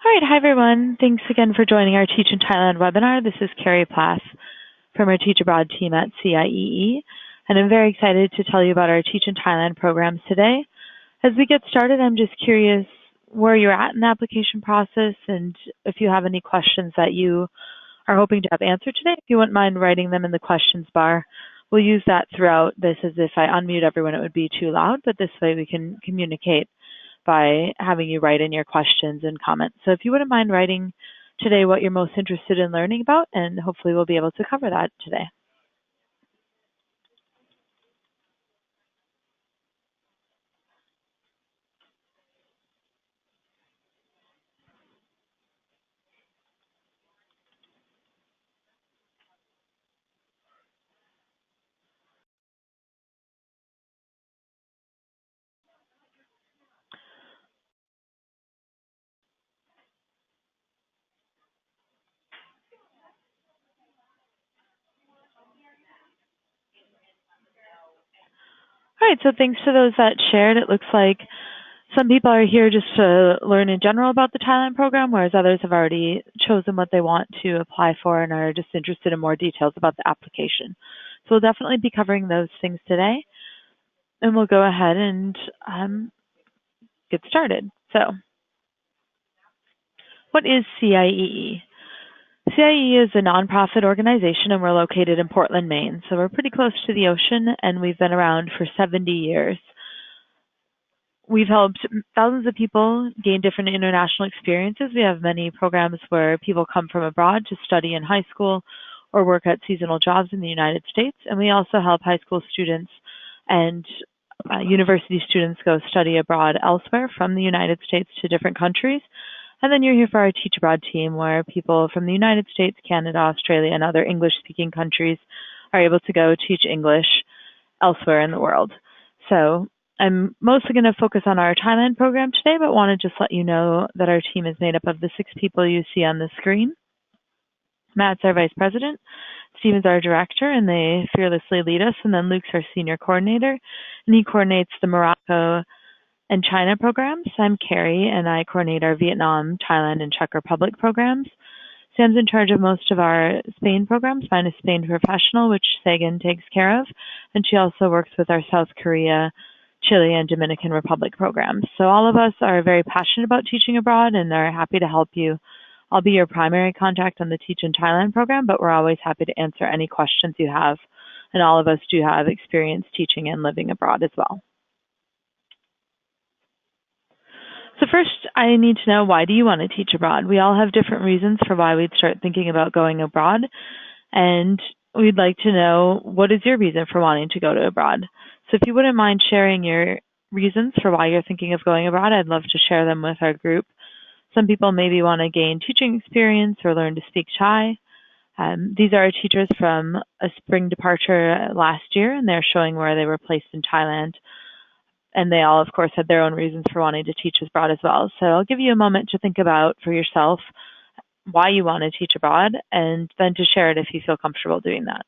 All right, hi everyone. Thanks again for joining our Teach in Thailand webinar. This is Carrie Plath from our Teach Abroad team at CIEE, and I'm very excited to tell you about our Teach in Thailand programs today. As we get started, I'm just curious where you're at in the application process and if you have any questions that you are hoping to have answered today. If you wouldn't mind writing them in the questions bar, we'll use that throughout this. As if I unmute everyone, it would be too loud, but this way we can communicate by having you write in your questions and comments. So if you wouldn't mind writing today what you're most interested in learning about, and hopefully we'll be able to cover that today. All right, so thanks to those that shared. It looks like some people are here just to learn in general about the Thailand program, whereas others have already chosen what they want to apply for and are just interested in more details about the application. So we'll definitely be covering those things today, and we'll go ahead and get started. So, what is CIEE? CIEE is a nonprofit organization, and we're located in Portland, Maine. So we're pretty close to the ocean, and we've been around for 70 years. We've helped thousands of people gain different international experiences. We have many programs where people come from abroad to study in high school or work at seasonal jobs in the United States. And we also help high school students and university students go study abroad elsewhere from the United States to different countries. And then you're here for our Teach Abroad team, where people from the United States, Canada, Australia, and other English-speaking countries are able to go teach English elsewhere in the world. So I'm mostly going to focus on our Thailand program today, but want to just let you know that our team is made up of the 6 people you see on the screen. Matt's our vice president, Steven's our director, and they fearlessly lead us, and then Luke's our senior coordinator, and he coordinates the Morocco and China programs. I'm Carrie, and I coordinate our Vietnam, Thailand, and Czech Republic programs. Sam's in charge of most of our Spain programs, minus Spain Professional, which Sagan takes care of, and she also works with our South Korea, Chile, and Dominican Republic programs. So all of us are very passionate about teaching abroad and are happy to help you. I'll be your primary contact on the Teach in Thailand program, but we're always happy to answer any questions you have, and all of us do have experience teaching and living abroad as well. So first, I need to know, why do you want to teach abroad? We all have different reasons for why we'd start thinking about going abroad, and we'd like to know, what is your reason for wanting to go to abroad? So if you wouldn't mind sharing your reasons for why you're thinking of going abroad, I'd love to share them with our group. Some people maybe want to gain teaching experience or learn to speak Thai. These are our teachers from a spring departure last year, and they're showing where they were placed in Thailand. And they all, of course, had their own reasons for wanting to teach abroad as well. So I'll give you a moment to think about for yourself why you want to teach abroad, and then to share it if you feel comfortable doing that.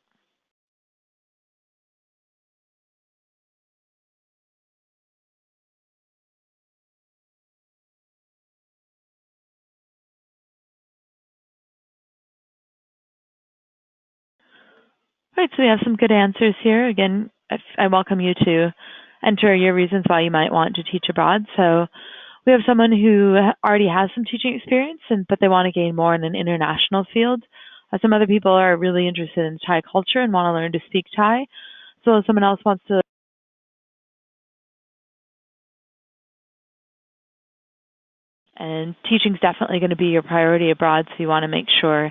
All right, so we have some good answers here. Again, I welcome you to enter your reasons why you might want to teach abroad. So we have someone who already has some teaching experience, but they want to gain more in an international field. Some other people are really interested in Thai culture and want to learn to speak Thai. So someone else wants to, and teaching is definitely going to be your priority abroad, so you want to make sure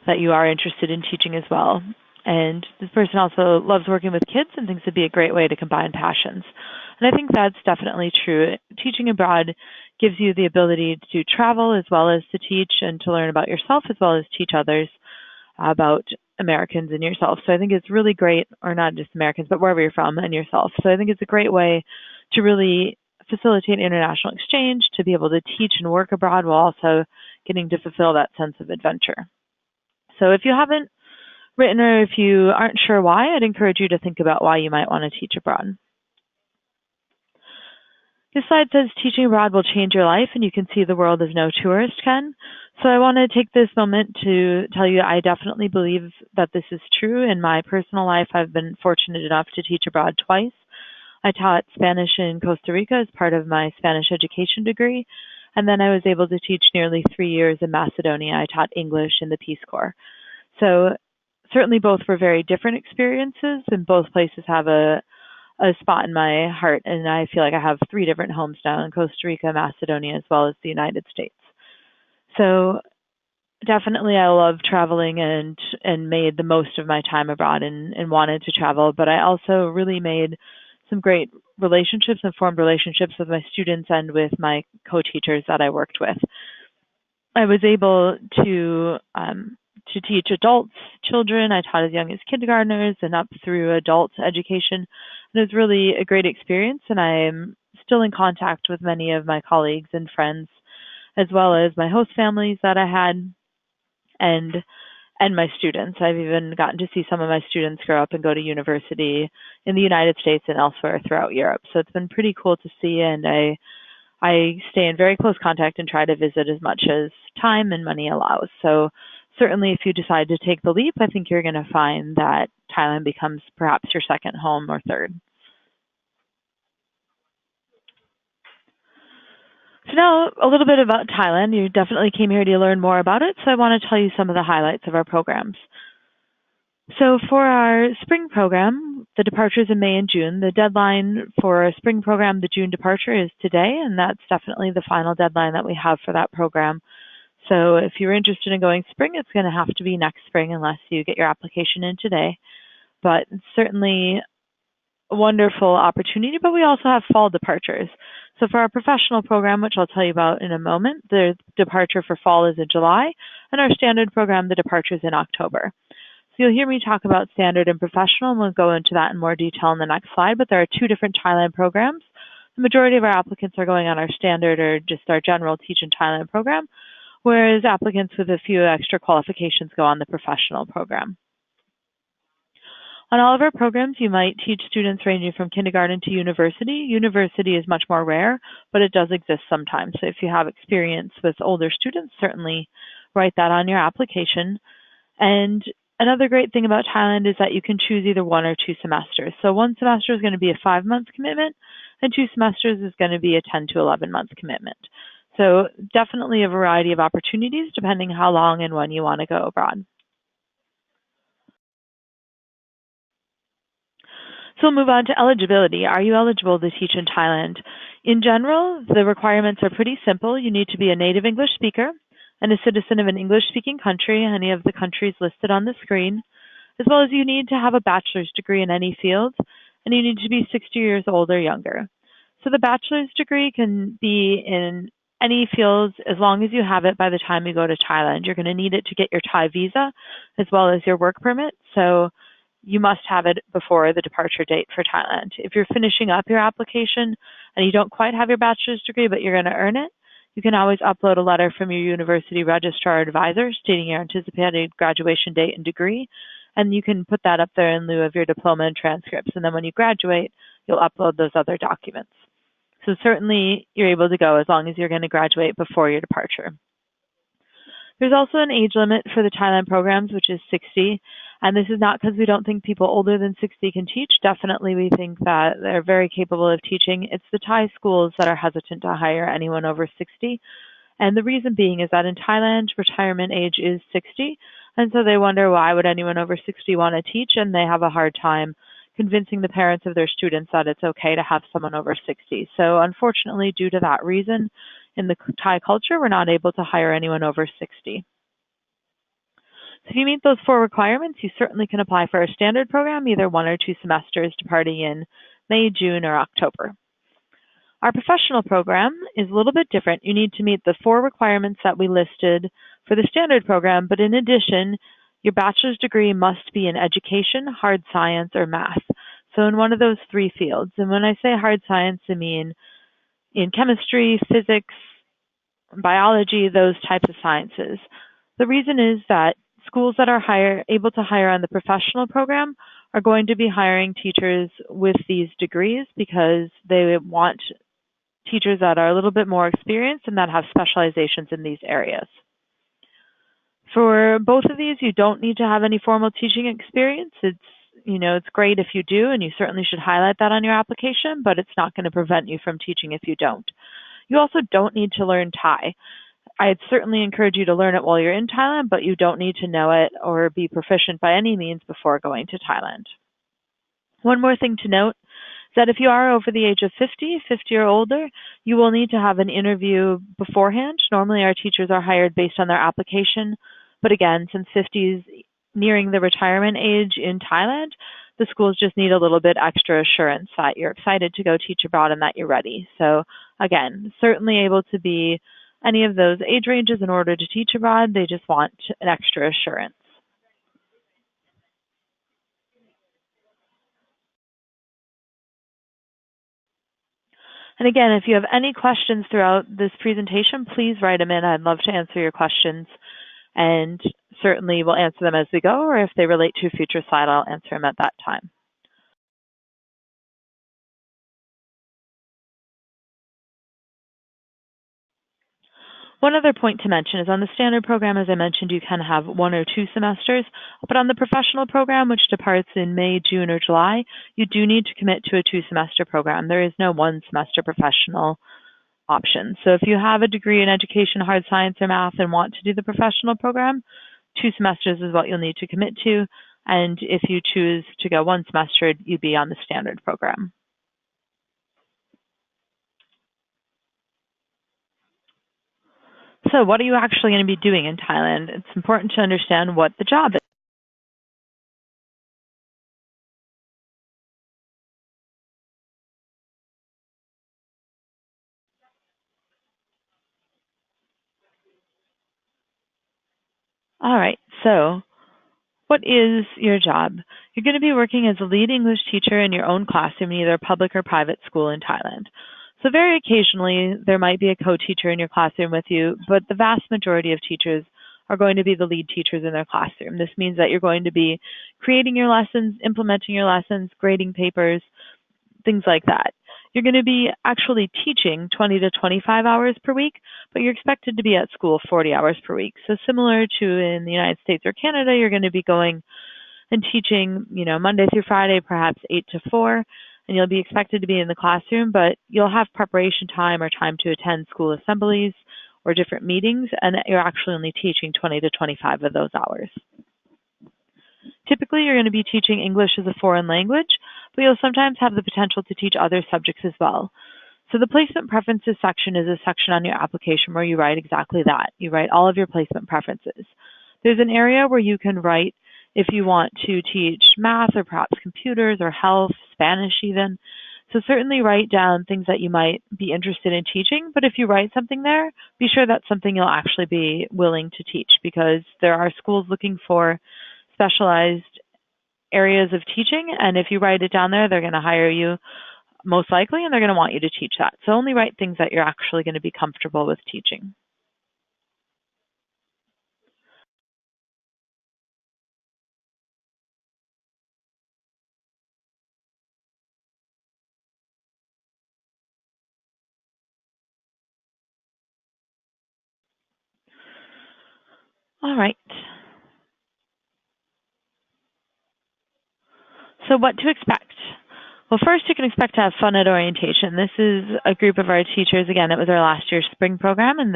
that you are interested in teaching as well. And this person also loves working with kids and thinks it'd be a great way to combine passions. And I think that's definitely true. Teaching abroad gives you the ability to travel as well as to teach, and to learn about yourself as well as teach others about Americans and yourself. So I think it's really great, or not just Americans, but wherever you're from and yourself. So I think it's a great way to really facilitate international exchange, to be able to teach and work abroad while also getting to fulfill that sense of adventure. So if you haven't written, or if you aren't sure why, I'd encourage you to think about why you might want to teach abroad. This slide says teaching abroad will change your life, and you can see the world as no tourist can. So I want to take this moment to tell you I definitely believe that this is true. In my personal life, I've been fortunate enough to teach abroad twice. I taught Spanish in Costa Rica as part of my Spanish education degree, and then I was able to teach nearly 3 years in Macedonia. I taught English in the Peace Corps. So certainly both were very different experiences, and both places have a spot in my heart, and I feel like I have 3 different homes now in Costa Rica, Macedonia, as well as the United States. So definitely I love traveling and made the most of my time abroad and wanted to travel, but I also really made some great relationships and formed relationships with my students and with my co-teachers that I worked with. I was able to teach adults, children. I taught as young as kindergartners and up through adult education. And it was really a great experience, and I'm still in contact with many of my colleagues and friends, as well as my host families that I had and my students. I've even gotten to see some of my students grow up and go to university in the United States and elsewhere throughout Europe. So it's been pretty cool to see, and I stay in very close contact and try to visit as much as time and money allows. So certainly if you decide to take the leap, I think you're going to find that Thailand becomes perhaps your second home or third. So now a little bit about Thailand. You definitely came here to learn more about it, so I want to tell you some of the highlights of our programs. So for our spring program, the departures in May and June. The deadline for our spring program, the June departure, is today, and that's definitely the final deadline that we have for that program. So if you're interested in going spring, it's going to have to be next spring unless you get your application in today. But it's certainly a wonderful opportunity, but we also have fall departures. So for our professional program, which I'll tell you about in a moment, the departure for fall is in July, and our standard program, the departure is in October. So you'll hear me talk about standard and professional, and we'll go into that in more detail in the next slide, but there are 2 different Thailand programs. The majority of our applicants are going on our standard or just our general Teach in Thailand program, whereas applicants with a few extra qualifications go on the professional program. On all of our programs, you might teach students ranging from kindergarten to university. University is much more rare, but it does exist sometimes. So if you have experience with older students, certainly write that on your application. And another great thing about Thailand is that you can choose either 1 or 2 semesters. So 1 semester is going to be a 5-month commitment, and 2 semesters is going to be a 10 to 11-month commitment. So definitely a variety of opportunities depending how long and when you want to go abroad. So we'll move on to eligibility. Are you eligible to teach in Thailand? In general, the requirements are pretty simple. You need to be a native English speaker and a citizen of an English-speaking country, any of the countries listed on the screen, as well as you need to have a bachelor's degree in any field, and you need to be 60 years old or younger. So the bachelor's degree can be in any field as long as you have it by the time you go to Thailand. You're going to need it to get your Thai visa as well as your work permit. So you must have it before the departure date for Thailand. If you're finishing up your application and you don't quite have your bachelor's degree, but you're going to earn it, you can always upload a letter from your university registrar advisor stating your anticipated graduation date and degree, and you can put that up there in lieu of your diploma and transcripts. And then when you graduate, you'll upload those other documents. So certainly you're able to go as long as you're going to graduate before your departure. There's also an age limit for the Thailand programs, which is 60. And this is not because we don't think people older than 60 can teach. Definitely we think that they're very capable of teaching. It's the Thai schools that are hesitant to hire anyone over 60. And the reason being is that in Thailand, retirement age is 60. And so they wonder why would anyone over 60 want to teach, and they have a hard time convincing the parents of their students that it's okay to have someone over 60. So unfortunately, due to that reason, in the Thai culture, we're not able to hire anyone over 60. So if you meet those 4 requirements, you certainly can apply for a standard program, either 1 or 2 semesters departing in May, June, or October. Our professional program is a little bit different. You need to meet the 4 requirements that we listed for the standard program, but in addition, your bachelor's degree must be in education, hard science, or math. So in one of those 3 fields. And when I say hard science, I mean in chemistry, physics, biology, those types of sciences. The reason is that schools that are able to hire on the professional program are going to be hiring teachers with these degrees because they want teachers that are a little bit more experienced and that have specializations in these areas. For both of these, you don't need to have any formal teaching experience. It's great if you do, and you certainly should highlight that on your application, but it's not going to prevent you from teaching if you don't. You also don't need to learn Thai. I'd certainly encourage you to learn it while you're in Thailand, but you don't need to know it or be proficient by any means before going to Thailand. One more thing to note is that if you are over the age of 50 or older, you will need to have an interview beforehand. Normally our teachers are hired based on their application, but again, since 50 is nearing the retirement age in Thailand, the schools just need a little bit extra assurance that you're excited to go teach abroad and that you're ready. So again, certainly able to be any of those age ranges in order to teach abroad. They just want an extra assurance. And again, if you have any questions throughout this presentation, please write them in. I'd love to answer your questions, and certainly we'll answer them as we go, or if they relate to a future slide, I'll answer them at that time. One other point to mention is on the standard program, as I mentioned, you can have 1 or 2 semesters, but on the professional program, which departs in May, June, or July, you do need to commit to a 2-semester program. There is no 1-semester professional option. So if you have a degree in education, hard science, or math and want to do the professional program, 2 semesters is what you'll need to commit to. And if you choose to go 1 semester, you'd be on the standard program. So what are you actually going to be doing in Thailand? It's important to understand what the job is. All right, so what is your job? You're going to be working as a lead English teacher in your own classroom in either a public or private school in Thailand. So very occasionally, there might be a co-teacher in your classroom with you, but the vast majority of teachers are going to be the lead teachers in their classroom. This means that you're going to be creating your lessons, implementing your lessons, grading papers, things like that. You're going to be actually teaching 20 to 25 hours per week, but you're expected to be at school 40 hours per week. So similar to in the United States or Canada, you're going to be going and teaching, Monday through Friday, perhaps 8 to 4, and you'll be expected to be in the classroom, but you'll have preparation time or time to attend school assemblies or different meetings, and you're actually only teaching 20 to 25 of those hours. Typically, you're going to be teaching English as a foreign language, but you'll sometimes have the potential to teach other subjects as well. So the placement preferences section is a section on your application where you write exactly that. You write all of your placement preferences. There's an area where you can write if you want to teach math or perhaps computers or health, Spanish even. So certainly write down things that you might be interested in teaching, but if you write something there, be sure that's something you'll actually be willing to teach, because there are schools looking for specialized areas of teaching, and if you write it down there, they're going to hire you most likely, and they're going to want you to teach that. So only write things that you're actually going to be comfortable with teaching. All right. So what to expect? Well, first you can expect to have fun at orientation. This is a group of our teachers. Again, it was our last year's spring program, and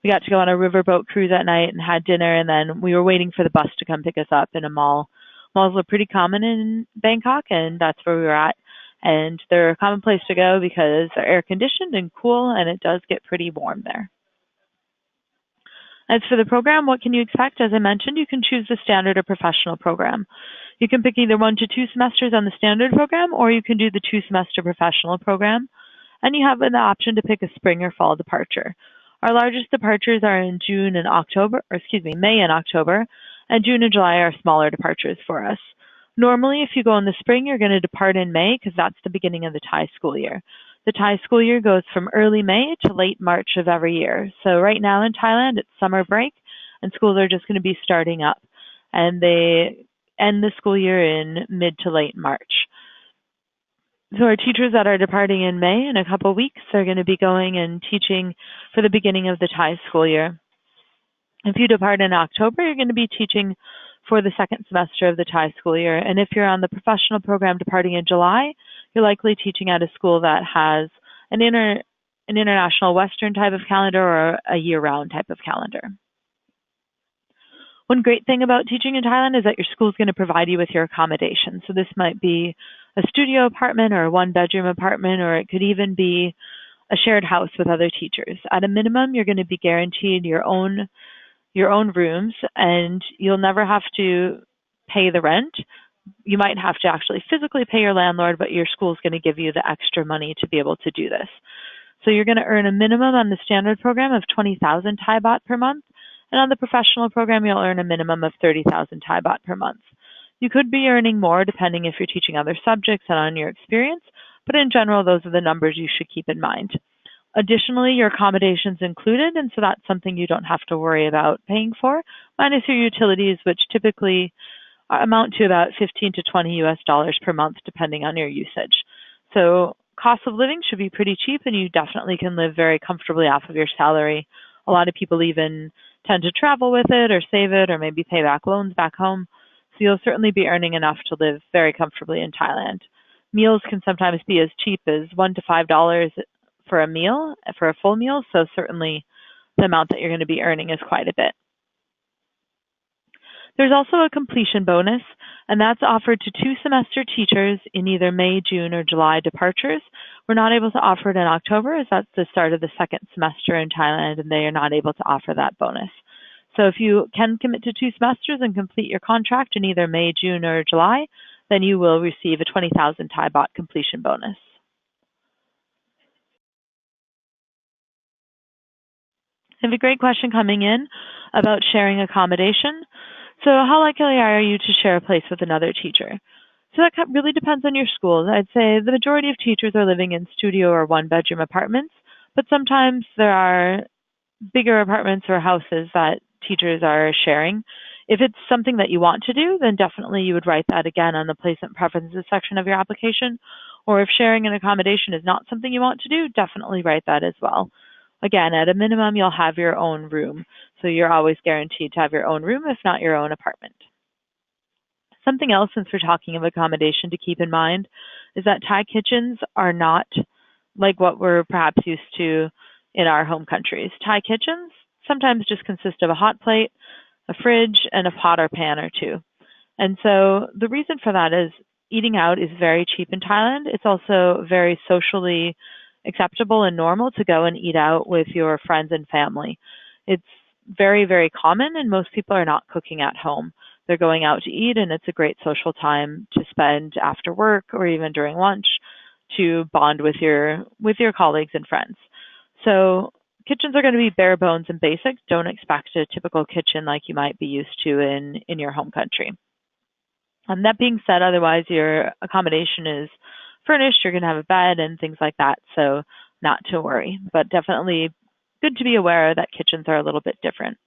we got to go on a riverboat cruise at night and had dinner, and then we were waiting for the bus to come pick us up in a mall. Malls are pretty common in Bangkok, and that's where we were at. And they're a common place to go because they're air conditioned and cool, and it does get pretty warm there. As for the program, what can you expect? As I mentioned, you can choose the standard or professional program. You can pick either 1 to 2 semesters on the standard program, or you can do the 2-semester professional program. And you have an option to pick a spring or fall departure. Our largest departures are in May and October, and June and July are smaller departures for us. Normally, if you go in the spring, you're going to depart in May because that's the beginning of the Thai school year. The Thai school year goes from early May to late March of every year. So right now in Thailand, it's summer break, and schools are just going to be starting up. And they end the school year in mid to late March. So our teachers that are departing in May, in a couple weeks, are going to be going and teaching for the beginning of the Thai school year. If you depart in October, you're going to be teaching for the second semester of the Thai school year. And if you're on the professional program departing in July, you're likely teaching at a school that has an international Western type of calendar or a year-round type of calendar. One great thing about teaching in Thailand is that your school is going to provide you with your accommodation. So this might be a studio apartment or a one-bedroom apartment, or it could even be a shared house with other teachers. At a minimum, you're going to be guaranteed your own rooms, and you'll never have to pay the rent. You might have to actually physically pay your landlord, but your school is going to give you the extra money to be able to do this. So you're going to earn a minimum on the standard program of 20,000 Thai baht per month, and on the professional program, you'll earn a minimum of 30,000 Thai baht per month. You could be earning more depending if you're teaching other subjects and on your experience, but in general, those are the numbers you should keep in mind. Additionally, your accommodations included, and so that's something you don't have to worry about paying for, minus your utilities, which typically amount to about 15 to 20 US dollars per month, depending on your usage. So cost of living should be pretty cheap, and you definitely can live very comfortably off of your salary. A lot of people even tend to travel with it or save it or maybe pay back loans back home. So you'll certainly be earning enough to live very comfortably in Thailand. Meals can sometimes be as cheap as $1 to $5 for a meal, for a full meal, so certainly the amount that you're going to be earning is quite a bit. There's also a completion bonus, and that's offered to 2-semester teachers in either May, June, or July departures. We're not able to offer it in October, as that's the start of the second semester in Thailand, and they are not able to offer that bonus. So if you can commit to 2 semesters and complete your contract in either May, June, or July, then you will receive a 20,000 Thai baht completion bonus. I have a great question coming in about sharing accommodation. So how likely are you to share a place with another teacher? So that really depends on your schools. I'd say the majority of teachers are living in studio or one-bedroom apartments, but sometimes there are bigger apartments or houses that teachers are sharing. If it's something that you want to do, then definitely you would write that again on the placement preferences section of your application. Or if sharing an accommodation is not something you want to do, definitely write that as well. Again, at a minimum, you'll have your own room. So you're always guaranteed to have your own room, if not your own apartment. Something else, since we're talking of accommodation, to keep in mind is that Thai kitchens are not like what we're perhaps used to in our home countries. Thai kitchens sometimes just consist of a hot plate, a fridge, and a pot or pan or two. And so the reason for that is eating out is very cheap in Thailand. It's also very socially acceptable and normal to go and eat out with your friends and family. It's very, very common, and most people are not cooking at home. They're going out to eat, and it's a great social time to spend after work or even during lunch to bond with your colleagues and friends. So kitchens are going to be bare bones and basic. Don't expect a typical kitchen like you might be used to in your home country. That being said, otherwise your accommodation is furnished, you're going to have a bed and things like that, so not to worry. But definitely good to be aware that kitchens are a little bit different.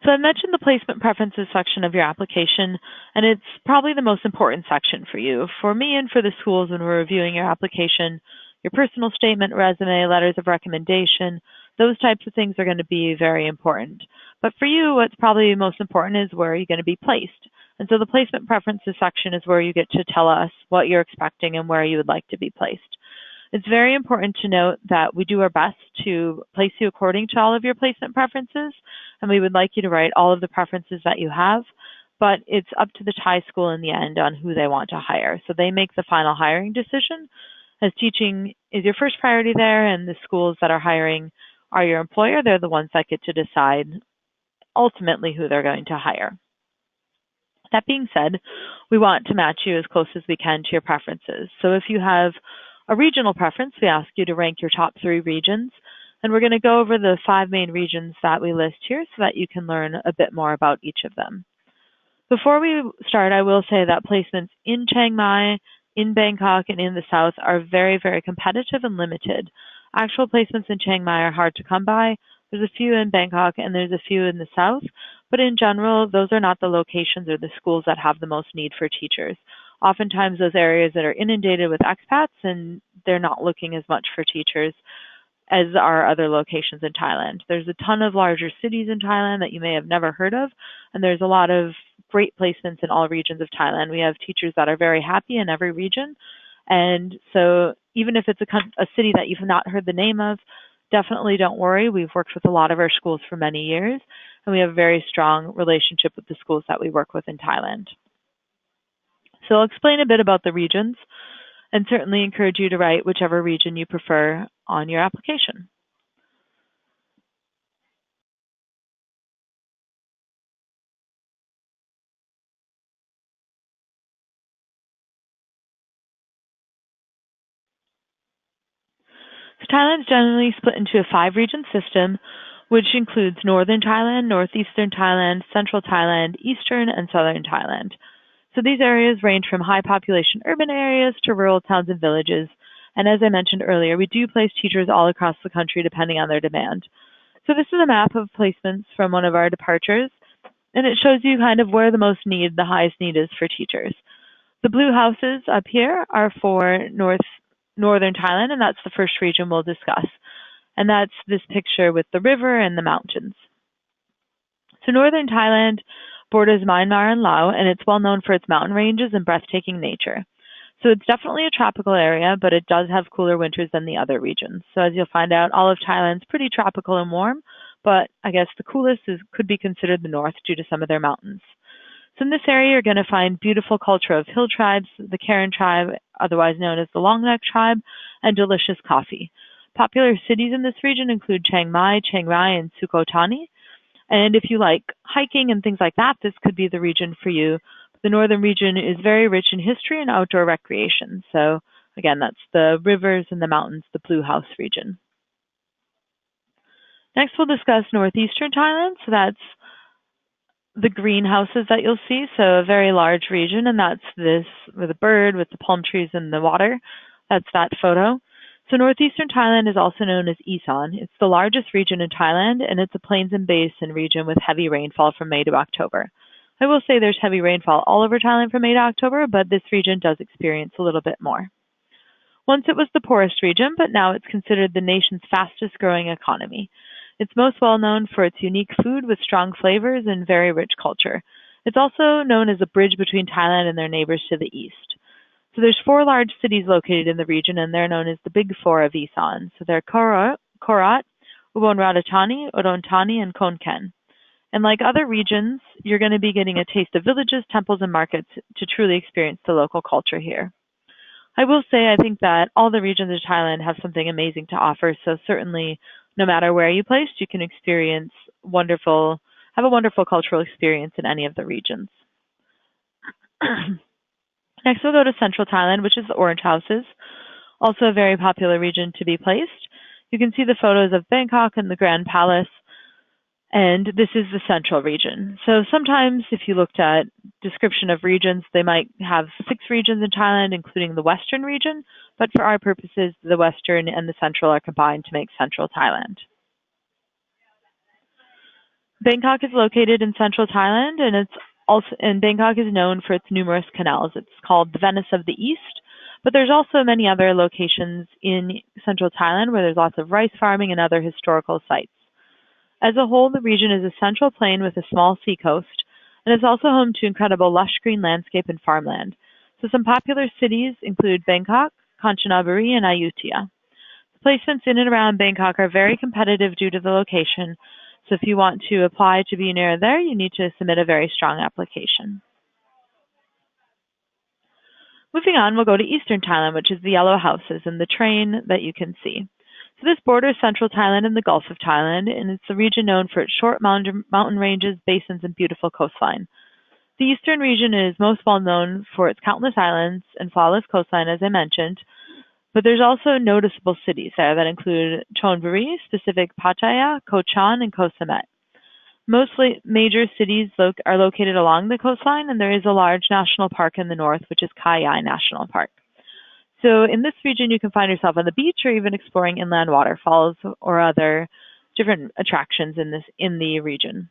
So I mentioned the placement preferences section of your application, and it's probably the most important section for you. For me and for the schools when we're reviewing your application, your personal statement, resume, letters of recommendation, those types of things are going to be very important. But for you, what's probably most important is where you're going to be placed. And so the placement preferences section is where you get to tell us what you're expecting and where you would like to be placed. It's very important to note that we do our best to place you according to all of your placement preferences, and we would like you to write all of the preferences that you have, but it's up to the Thai school in the end on who they want to hire. So they make the final hiring decision, as teaching is your first priority there, and the schools that are hiring are your employer. They're the ones that get to decide ultimately who they're going to hire. That being said, we want to match you as close as we can to your preferences. So if you have a regional preference, we ask you to rank your top 3 regions, and we're going to go over the 5 main regions that we list here so that you can learn a bit more about each of them. Before we start, I will say that placements in Chiang Mai, in Bangkok, and in the south are very, very competitive and limited. Actual placements in Chiang Mai are hard to come by. There's a few in Bangkok and there's a few in the south, but in general, those are not the locations or the schools that have the most need for teachers. Oftentimes, those areas that are inundated with expats and they're not looking as much for teachers as are other locations in Thailand. There's a ton of larger cities in Thailand that you may have never heard of, and there's a lot of great placements in all regions of Thailand. We have teachers that are very happy in every region, and so even if it's a city that you've not heard the name of, definitely don't worry. We've worked with a lot of our schools for many years, and we have a very strong relationship with the schools that we work with in Thailand. So I'll explain a bit about the regions and certainly encourage you to write whichever region you prefer on your application. So Thailand is generally split into a 5-region system, which includes Northern Thailand, Northeastern Thailand, Central Thailand, Eastern, and Southern Thailand. So these areas range from high population urban areas to rural towns and villages. And as I mentioned earlier, we do place teachers all across the country depending on their demand. So this is a map of placements from one of our departures, and it shows you kind of where the highest need is for teachers. The blue houses up here are for Northern Thailand, and that's the first region we'll discuss. And that's this picture with the river and the mountains. So Northern Thailand borders Myanmar and Laos, and it's well known for its mountain ranges and breathtaking nature. So it's definitely a tropical area, but it does have cooler winters than the other regions. So as you'll find out, all of Thailand's pretty tropical and warm, but I guess the coolest could be considered the north due to some of their mountains. So in this area, you're going to find beautiful culture of hill tribes, the Karen tribe, otherwise known as the Long Neck tribe, and delicious coffee. Popular cities in this region include Chiang Mai, and Sukhotani. And if you like hiking and things like that, this could be the region for you. The northern region is very rich in history and outdoor recreation. So again, that's the rivers and the mountains, the Blue House region. Next, we'll discuss northeastern Thailand. So that's the greenhouses that you'll see. So a very large region, and that's this with a bird, with the palm trees and the water. That's that photo. So northeastern Thailand is also known as Is Ciee. It's the largest region in Thailand, and it's a plains and basin region with heavy rainfall from May to October. I will say there's heavy rainfall all over Thailand from May to October, but this region does experience a little bit more. Once it was the poorest region, but now it's considered the nation's fastest growing economy. It's most well known for its unique food with strong flavors and very rich culture. It's also known as a bridge between Thailand and their neighbors to the east. So there's 4 large cities located in the region, and they're known as the Big Four of Is Ciee. So they're Korat, Ubon Ratchathani, Udon Thani, and Khon Kaen. And like other regions, you're going to be getting a taste of villages, temples, and markets to truly experience the local culture here. I will say I think that all the regions of Thailand have something amazing to offer, so certainly no matter where you placed, you can have a wonderful cultural experience in any of the regions. Next, we'll go to Central Thailand, which is the Orange Houses, also a very popular region to be placed. You can see the photos of Bangkok and the Grand Palace, and this is the central region. So sometimes if you looked at description of regions, they might have 6 regions in Thailand, including the Western region, but for our purposes, the Western and the Central are combined to make Central Thailand. Bangkok is located in Central Thailand, and Bangkok is known for its numerous canals. It's called the Venice of the East, but there's also many other locations in Central Thailand where there's lots of rice farming and other historical sites. As a whole, the region is a central plain with a small seacoast, and is also home to incredible lush green landscape and farmland. So some popular cities include Bangkok, Kanchanaburi, and Ayutthaya. The placements in and around Bangkok are very competitive due to the location, so if you want to apply to be near there, you need to submit a very strong application. Moving on, we'll go to Eastern Thailand, which is the yellow houses and the train that you can see. So this borders Central Thailand and the Gulf of Thailand, and it's a region known for its short mountain ranges, basins, and beautiful coastline. The eastern region is most well known for its countless islands and flawless coastline, as I mentioned, but there's also noticeable cities there that include Chonburi, specific Pattaya, Koh Chan, and Koh Samet. Most major cities are located along the coastline, and there is a large national park in the north, which is Khai Yai National Park. So in this region, you can find yourself on the beach or even exploring inland waterfalls or other different attractions in the region.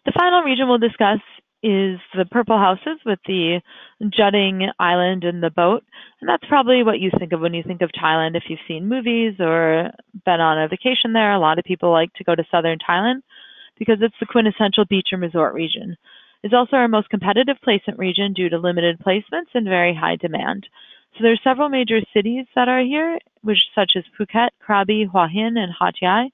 The final region we'll discuss is the purple houses with the jutting island and the boat. And that's probably what you think of when you think of Thailand. If you've seen movies or been on a vacation there, a lot of people like to go to southern Thailand because it's the quintessential beach and resort region. It's also our most competitive placement region due to limited placements and very high demand. So there's several major cities that are here, such as Phuket, Krabi, Hua Hin, and Hat Yai.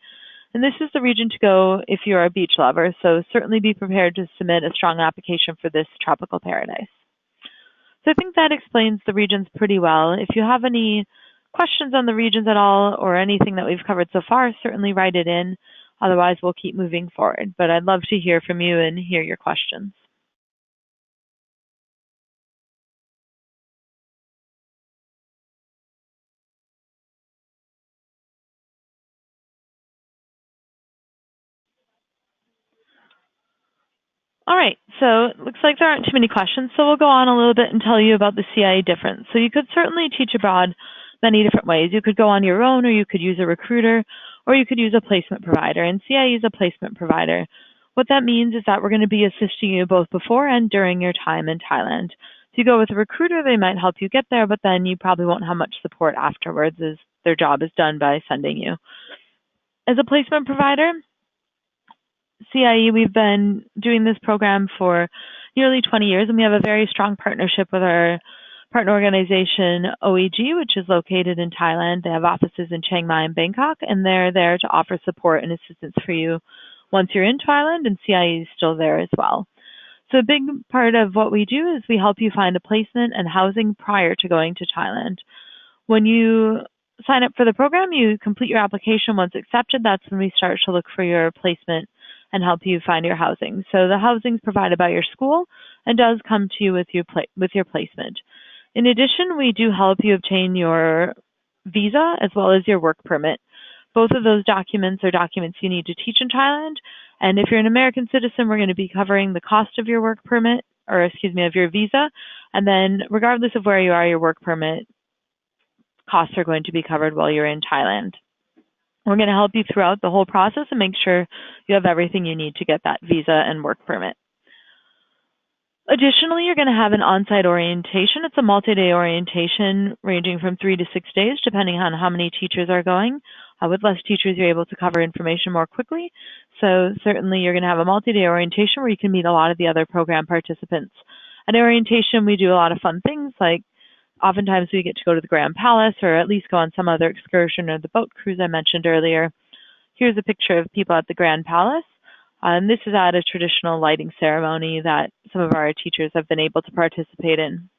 And this is the region to go if you're a beach lover, so certainly be prepared to submit a strong application for this tropical paradise. So I think that explains the regions pretty well. If you have any questions on the regions at all or anything that we've covered so far, certainly write it in. Otherwise, we'll keep moving forward. But I'd love to hear from you and hear your questions. All right, so it looks like there aren't too many questions, so we'll go on a little bit and tell you about the CIE difference. So you could certainly teach abroad many different ways. You could go on your own, or you could use a recruiter, or you could use a placement provider, and CIE is a placement provider. What that means is that we're going to be assisting you both before and during your time in Thailand. If you go with a recruiter, they might help you get there, but then you probably won't have much support afterwards as their job is done by sending you. As a placement provider, CIE, we've been doing this program for nearly 20 years, and we have a very strong partnership with our partner organization, OEG, which is located in Thailand. They have offices in Chiang Mai and Bangkok, and they're there to offer support and assistance for you once you're in Thailand, and CIE is still there as well. So a big part of what we do is we help you find a placement and housing prior to going to Thailand. When you sign up for the program, you complete your application. Once accepted, that's when we start to look for your placement and help you find your housing. So the housing is provided by your school and does come to you with your placement. In addition, we do help you obtain your visa as well as your work permit. Both of those documents are documents you need to teach in Thailand. And if you're an American citizen, we're going to be covering the cost of your work permit, of your visa. And then regardless of where you are, your work permit costs are going to be covered while you're in Thailand. We're going to help you throughout the whole process and make sure you have everything you need to get that visa and work permit. Additionally, you're going to have an on-site orientation. It's a multi-day orientation ranging from 3 to 6 days, depending on how many teachers are going. With less teachers, you're able to cover information more quickly. So certainly you're going to have a multi-day orientation where you can meet a lot of the other program participants. At orientation, we do a lot of fun things like oftentimes we get to go to the Grand Palace or at least go on some other excursion or the boat cruise I mentioned earlier. Here's a picture of people at the Grand Palace. And this is at a traditional lighting ceremony that some of our teachers have been able to participate in.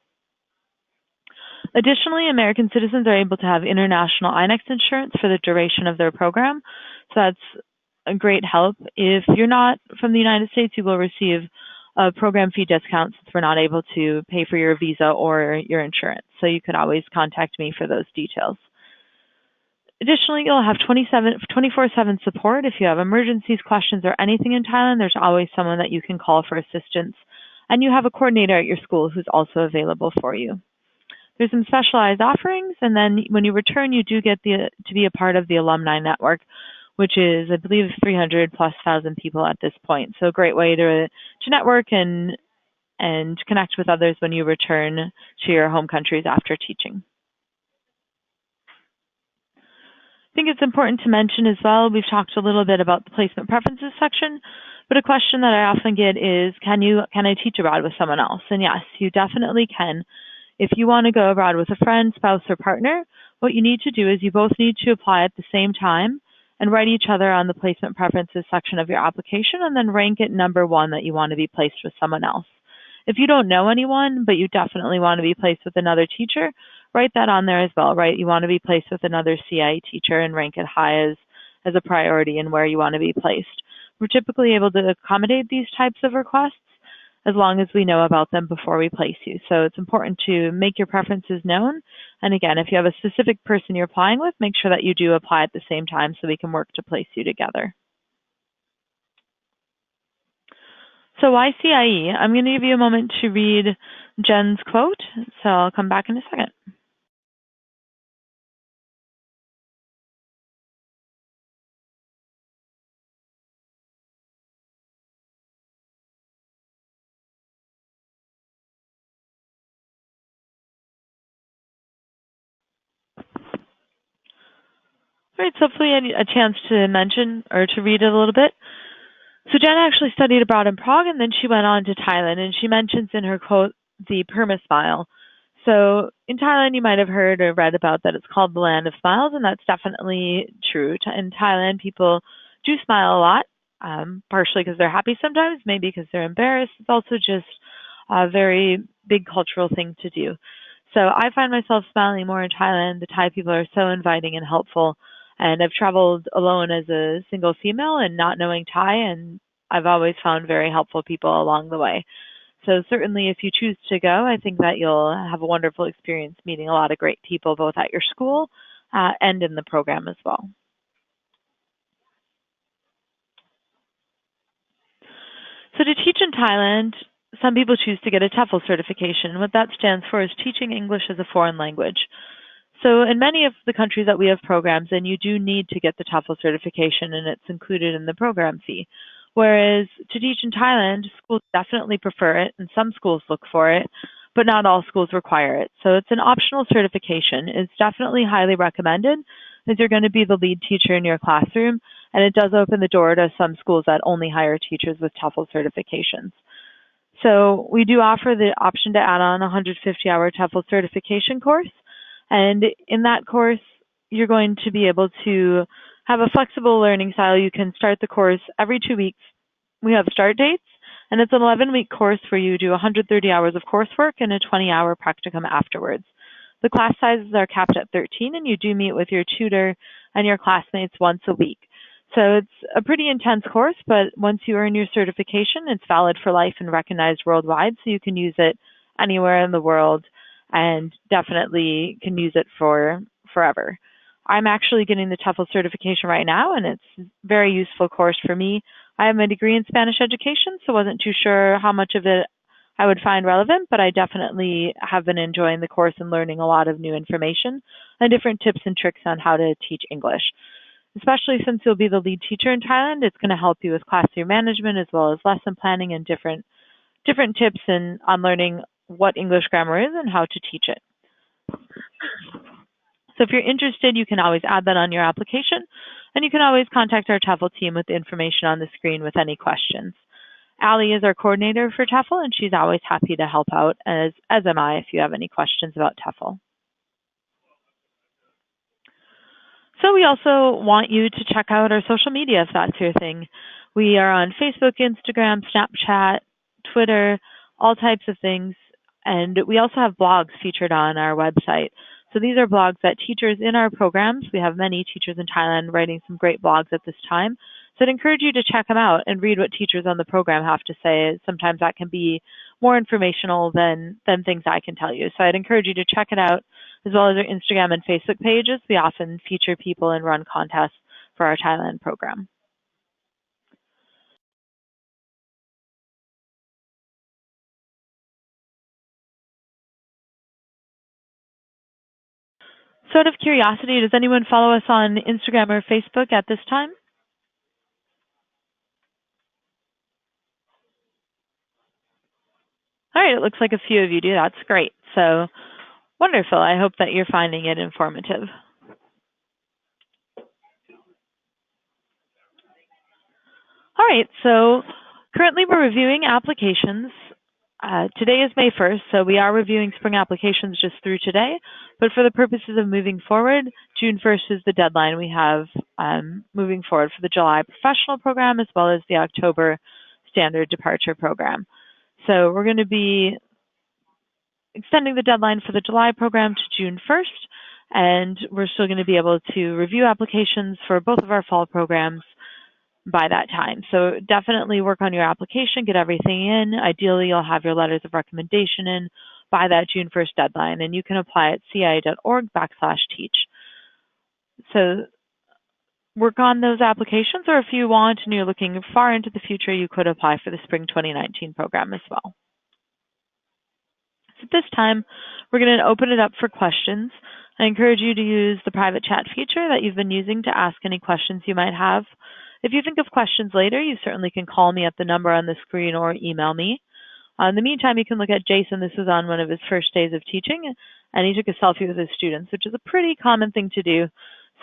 Additionally, American citizens are able to have international INEX insurance for the duration of their program. So that's a great help. If you're not from the United States, you will receive a program fee discount since we're not able to pay for your visa or your insurance. So you could always contact me for those details. Additionally, you'll have 24/7 support. If you have emergencies, questions, or anything in Thailand, there's always someone that you can call for assistance. And you have a coordinator at your school who's also available for you. There's some specialized offerings, and then when you return, you do get to be a part of the alumni network, which is, I believe, 300,000+ people at this point. So a great way to network and connect with others when you return to your home countries after teaching. I think it's important to mention as well, we've talked a little bit about the placement preferences section, but a question that I often get is, can I teach abroad with someone else? And yes, you definitely can. If you want to go abroad with a friend, spouse, or partner, what you need to do is you both need to apply at the same time and write each other on the placement preferences section of your application and then rank it number 1 that you want to be placed with someone else. If you don't know anyone, but you definitely want to be placed with another teacher, write that on there as well, right? You want to be placed with another CIE teacher and rank it high as a priority in where you want to be placed. We're typically able to accommodate these types of requests as long as we know about them before we place you. So it's important to make your preferences known. And again, if you have a specific person you're applying with, make sure that you do apply at the same time so we can work to place you together. So why CIE? I'm going to give you a moment to read Jen's quote, so I'll come back in a second. Right, so hopefully a chance to mention or to read it a little bit. So Jenna actually studied abroad in Prague, and then she went on to Thailand, and she mentions in her quote the perma smile. So in Thailand, you might have heard or read about that it's called the land of smiles, and that's definitely true. In Thailand, people do smile a lot, partially because they're happy sometimes, maybe because they're embarrassed. It's also just a very big cultural thing to do. So I find myself smiling more in Thailand. The Thai people are so inviting and helpful. And I've traveled alone as a single female and not knowing Thai, and I've always found very helpful people along the way. So certainly if you choose to go, I think that you'll have a wonderful experience meeting a lot of great people both at your school and in the program as well. So to teach in Thailand, some people choose to get a Tefl certification. What that stands for is Teaching English as a Foreign Language. So in many of the countries that we have programs in, you do need to get the Tefl certification, and it's included in the program fee. Whereas to teach in Thailand, schools definitely prefer it, and some schools look for it, but not all schools require it. So it's an optional certification. It's definitely highly recommended as you're going to be the lead teacher in your classroom, and it does open the door to some schools that only hire teachers with Tefl certifications. So we do offer the option to add on a 150-hour Tefl certification course. And in that course, you're going to be able to have a flexible learning style. You can start the course every 2 weeks. We have start dates, and it's an 11-week course where you do 130 hours of coursework and a 20-hour practicum afterwards. The class sizes are capped at 13, and you do meet with your tutor and your classmates once a week. So it's a pretty intense course, but once you earn your certification, it's valid for life and recognized worldwide, so you can use it anywhere in the world and definitely can use it for forever. I'm actually getting the Tefl certification right now, and it's a very useful course for me. I have my degree in Spanish education, so I wasn't too sure how much of it I would find relevant, but I definitely have been enjoying the course and learning a lot of new information and different tips and tricks on how to teach English. Especially since you'll be the lead teacher in Thailand, it's going to help you with classroom management as well as lesson planning and different tips on learning what English grammar is and how to teach it. So if you're interested, you can always add that on your application, and you can always contact our Tefl team with the information on the screen with any questions. Allie is our coordinator for Tefl, and she's always happy to help out, as am I, if you have any questions about Tefl. So we also want you to check out our social media if that's your thing. We are on Facebook, Instagram, Snapchat, Twitter, all types of things. And we also have blogs featured on our website. So these are blogs that teachers in our programs, we have many teachers in Thailand writing some great blogs at this time. So I'd encourage you to check them out and read what teachers on the program have to say. Sometimes that can be more informational than things I can tell you. So I'd encourage you to check it out, as well as our Instagram and Facebook pages. We often feature people and run contests for our Thailand program. So out of curiosity, does anyone follow us on Instagram or Facebook at this time? All right, it looks like a few of you do. That's great. So wonderful. I hope that you're finding it informative. All right, so currently we're reviewing applications. Today is May 1st, so we are reviewing spring applications just through today. But for the purposes of moving forward, June 1st is the deadline we have moving forward for the July professional program as well as the October standard departure program. So we're going to be extending the deadline for the July program to June 1st, and we're still going to be able to review applications for both of our fall programs by that time. So definitely work on your application, get everything in. Ideally, you'll have your letters of recommendation in by that June 1st deadline, and you can apply at cia.org/teach. So work on those applications, or if you want and you're looking far into the future, you could apply for the spring 2019 program as well. So at this time, we're going to open it up for questions. I encourage you to use the private chat feature that you've been using to ask any questions you might have. If you think of questions later, you certainly can call me at the number on the screen or email me. In the meantime, you can look at Jason. This was on one of his first days of teaching, and he took a selfie with his students, which is a pretty common thing to do.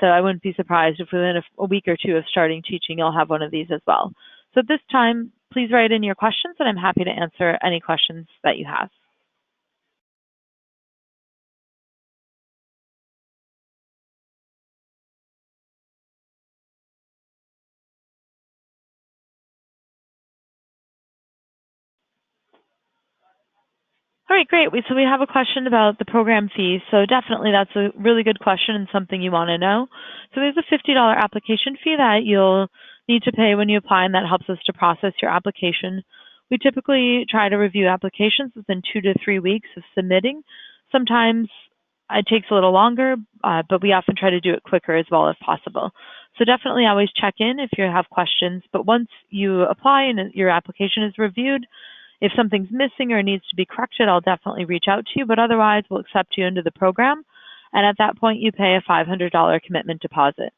So I wouldn't be surprised if within a week or two of starting teaching, you'll have one of these as well. So at this time, please write in your questions, and I'm happy to answer any questions that you have. All right, great. So we have a question about the program fee. So definitely that's a really good question and something you want to know. So there's a $50 application fee that you'll need to pay when you apply, and that helps us to process your application. We typically try to review applications within 2 to 3 weeks of submitting. Sometimes it takes a little longer, but we often try to do it quicker as well if possible. So definitely always check in if you have questions. But once you apply and your application is reviewed, if something's missing or needs to be corrected, I'll definitely reach out to you, but otherwise we'll accept you into the program. And at that point, you pay a $500 commitment deposit.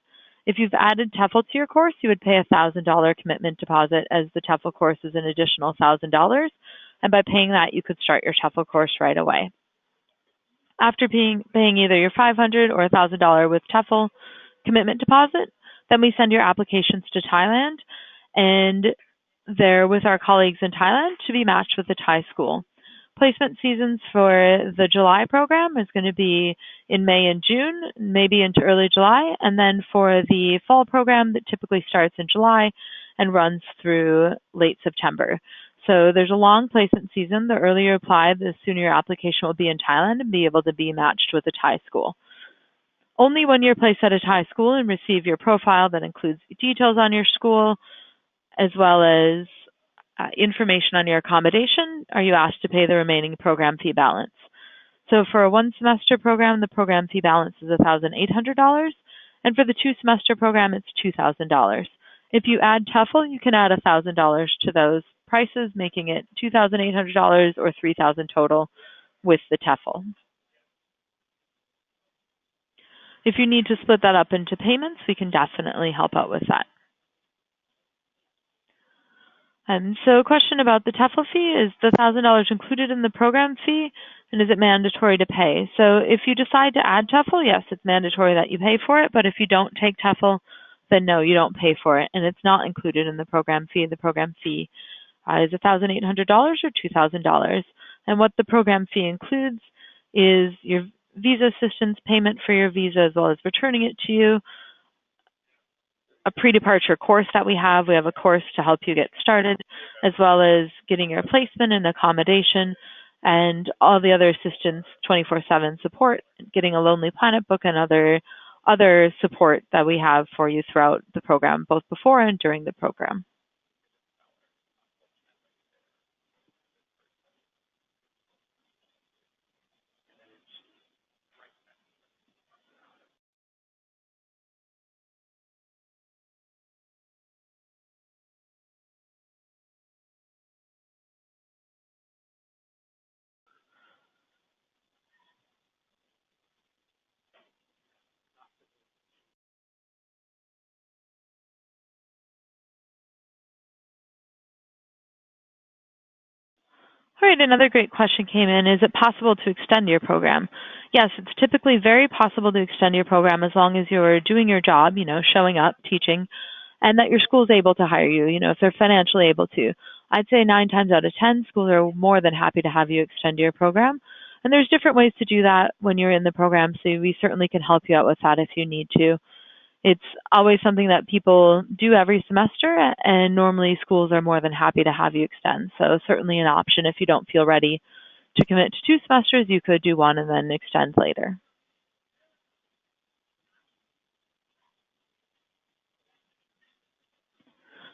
If you've added Tefl to your course, you would pay a $1,000 commitment deposit, as the Tefl course is an additional $1,000. And by paying that, you could start your Tefl course right away. After paying either your $500 or $1,000 with Tefl commitment deposit, then we send your applications to Thailand, and they're with our colleagues in Thailand to be matched with a Thai school. Placement seasons for the July program is going to be in May and June, maybe into early July. And then for the fall program, that typically starts in July and runs through late September. So there's a long placement season. The earlier you apply, the sooner your application will be in Thailand and be able to be matched with a Thai school. Only when you're placed at a Thai school and receive your profile that includes details on your school, as well as information on your accommodation, are you asked to pay the remaining program fee balance. So for a 1-semester program, the program fee balance is $1,800, and for the 2-semester program, it's $2,000. If you add Tefl, you can add $1,000 to those prices, making it $2,800 or $3,000 total with the Tefl. If you need to split that up into payments, we can definitely help out with that. So a question about the Tefl fee: is the $1,000 included in the program fee, and is it mandatory to pay? So if you decide to add Tefl, yes, it's mandatory that you pay for it, but if you don't take Tefl, then no, you don't pay for it, and it's not included in the program fee. The program fee is $1,800 or $2,000. And what the program fee includes is your visa assistance payment for your visa, as well as returning it to you, a pre-departure course that we have. We have a course to help you get started, as well as getting your placement and accommodation, and all the other assistance, 24/7 support, getting a Lonely Planet book, and other support that we have for you throughout the program, both before and during the program. All right, another great question came in. Is it possible to extend your program? Yes, it's typically very possible to extend your program as long as you're doing your job, showing up, teaching, and that your school is able to hire you, if they're financially able to. I'd say 9 times out of 10, schools are more than happy to have you extend your program. And there's different ways to do that when you're in the program, so we certainly can help you out with that if you need to. It's always something that people do every semester, and normally schools are more than happy to have you extend. So certainly an option. If you don't feel ready to commit to 2 semesters, you could do 1 and then extend later.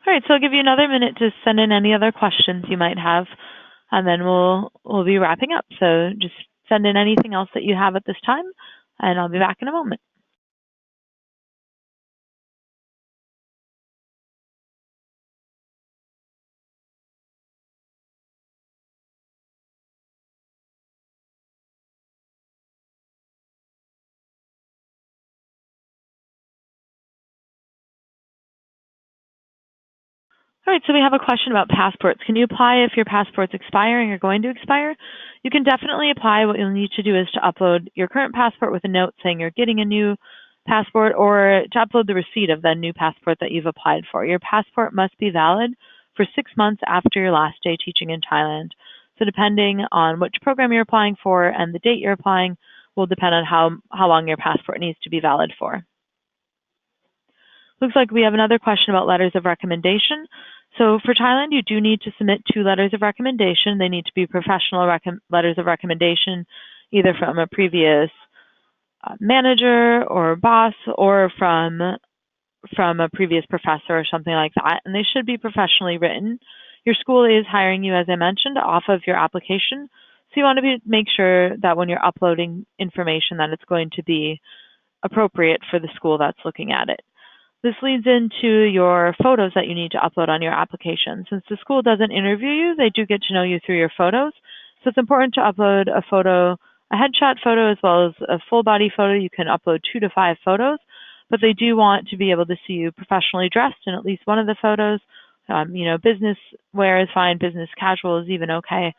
All right, so I'll give you another minute to send in any other questions you might have, and then we'll be wrapping up. So just send in anything else that you have at this time, and I'll be back in a moment. All right, so we have a question about passports. Can you apply if your passport's expiring or going to expire? You can definitely apply. What you'll need to do is to upload your current passport with a note saying you're getting a new passport or to upload the receipt of the new passport that you've applied for. Your passport must be valid for 6 months after your last day teaching in Thailand. So depending on which program you're applying for and the date you're applying will depend on how long your passport needs to be valid for. Looks like we have another question about letters of recommendation. So for Thailand, you do need to submit 2 letters of recommendation. They need to be professional letters of recommendation, either from a previous manager or boss or from a previous professor or something like that. And they should be professionally written. Your school is hiring you, as I mentioned, off of your application. So you want to make sure that when you're uploading information that it's going to be appropriate for the school that's looking at it. This leads into your photos that you need to upload on your application. Since the school doesn't interview you, they do get to know you through your photos. So it's important to upload a headshot photo as well as a full body photo. You can upload 2 to 5 photos, but they do want to be able to see you professionally dressed in at least one of the photos. Business wear is fine, business casual is even okay.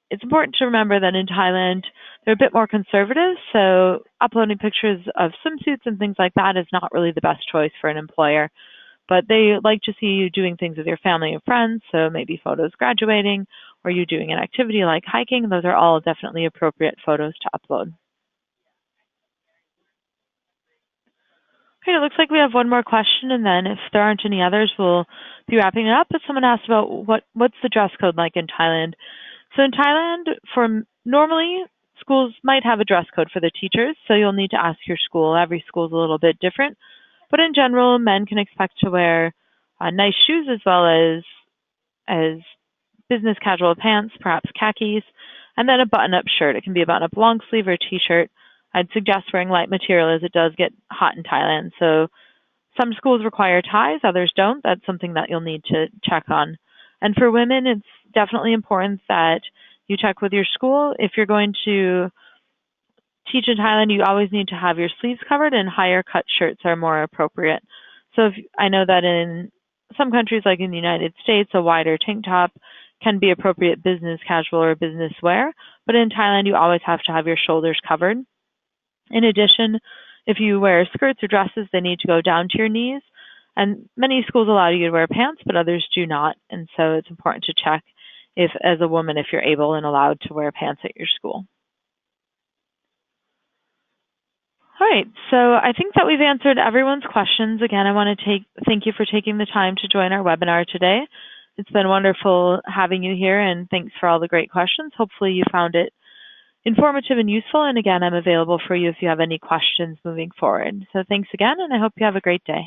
It's important to remember that in Thailand, they're a bit more conservative, so uploading pictures of swimsuits and things like that is not really the best choice for an employer. But they like to see you doing things with your family and friends, so maybe photos graduating or you doing an activity like hiking. Those are all definitely appropriate photos to upload. Okay, it looks like we have one more question, and then if there aren't any others, we'll be wrapping it up. But someone asked about what's the dress code like in Thailand. So in Thailand, normally schools might have a dress code for the teachers, so you'll need to ask your school. Every school is a little bit different. But in general, men can expect to wear nice shoes as well as business casual pants, perhaps khakis, and then a button-up shirt. It can be a button-up long sleeve or t-shirt. I'd suggest wearing light material as it does get hot in Thailand. So some schools require ties, others don't. That's something that you'll need to check on. And for women, it's definitely important that you check with your school. If you're going to teach in Thailand, you always need to have your sleeves covered, and higher cut shirts are more appropriate. So I know that in some countries, like in the United States, a wider tank top can be appropriate business casual or business wear, but in Thailand, you always have to have your shoulders covered. In addition, if you wear skirts or dresses, they need to go down to your knees. And many schools allow you to wear pants, but others do not. And so it's important to check as a woman, if you're able and allowed to wear pants at your school. All right, so I think that we've answered everyone's questions. Again, I want to thank you for taking the time to join our webinar today. It's been wonderful having you here, and thanks for all the great questions. Hopefully you found it informative and useful. And again, I'm available for you if you have any questions moving forward. So thanks again, and I hope you have a great day.